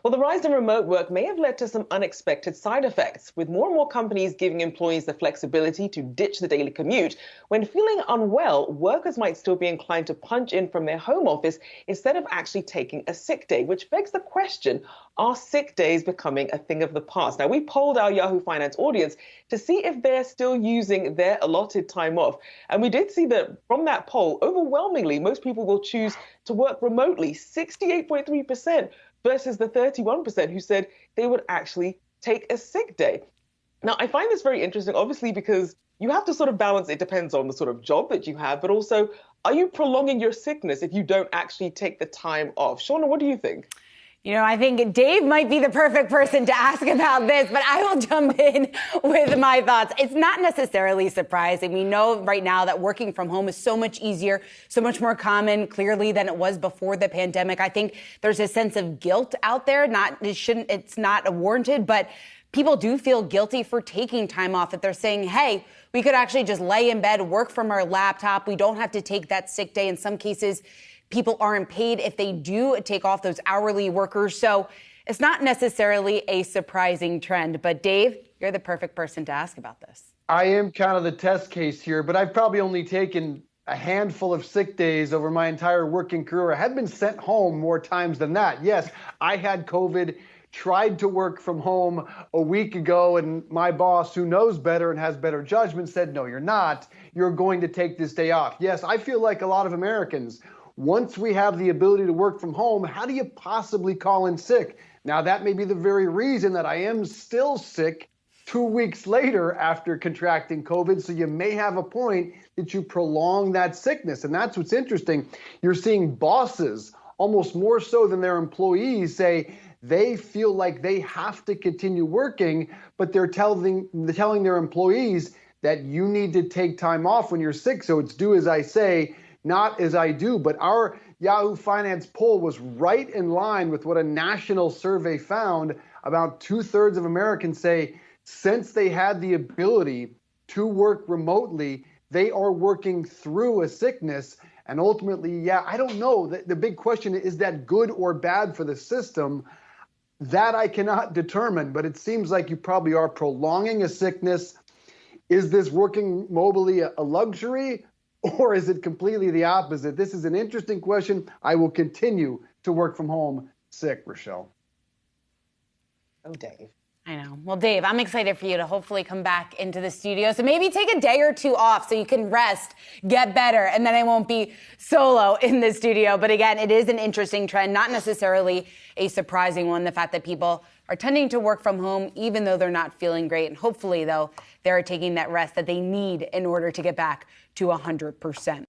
Well, the rise in remote work may have led to some unexpected side effects, with more and more companies giving employees the flexibility to ditch the daily commute. When feeling unwell, workers might still be inclined to punch in from their home office instead of actually taking a sick day, which begs the question, are sick days becoming a thing of the past? Now, we polled our Yahoo Finance audience to see if they're still using their allotted time off. And we did see that from that poll, overwhelmingly, most people will choose to work remotely, 68.3%. versus the 31% who said they would actually take a sick day. Now, I find this very interesting, obviously, because you have to sort of balance, it depends on the sort of job that you have, but also, are you prolonging your sickness if you don't actually take the time off? Shauna, what do you think? I think Dave might be the perfect person to ask about this, but I will jump in with my thoughts. It's not necessarily surprising. We know right now that working from home is so much easier, so much more common, clearly, than it was before the pandemic. I think there's a sense of guilt out there. It's not warranted, but people do feel guilty for taking time off. If they're saying, hey, we could actually just lay in bed, work from our laptop. We don't have to take that sick day. In some cases, people aren't paid if they do take off, those hourly workers. So it's not necessarily a surprising trend. But Dave, you're the perfect person to ask about this. I am kind of the test case here, but I've probably only taken a handful of sick days over my entire working career. I had been sent home more times than that. Yes, I had COVID, tried to work from home a week ago, and my boss, who knows better and has better judgment, said, no, you're not. You're going to take this day off. Yes, I feel like a lot of Americans, once we have the ability to work from home, how do you possibly call in sick? Now, that may be the very reason that I am still sick 2 weeks later after contracting COVID. So you may have a point that you prolong that sickness. And that's what's interesting. You're seeing bosses, almost more so than their employees, say they feel like they have to continue working, but they're telling their employees that you need to take time off when you're sick. So it's do as I say, not as I do. But our Yahoo Finance poll was right in line with what a national survey found. About 2/3 of Americans say since they had the ability to work remotely, they are working through a sickness. And ultimately, I don't know. The big question is that good or bad for the system? That I cannot determine, but it seems like you probably are prolonging a sickness. Is this working mobily a luxury? Or is it completely the opposite? This is an interesting question. I will continue to work from home sick, Rachelle. Oh, Dave. I know. Well, Dave, I'm excited for you to hopefully come back into the studio. So maybe take a day or two off so you can rest, get better, and then I won't be solo in the studio. But again, it is an interesting trend, not necessarily a surprising one, the fact that people are tending to work from home even though they're not feeling great. And hopefully, though, they're taking that rest that they need in order to get back to 100%.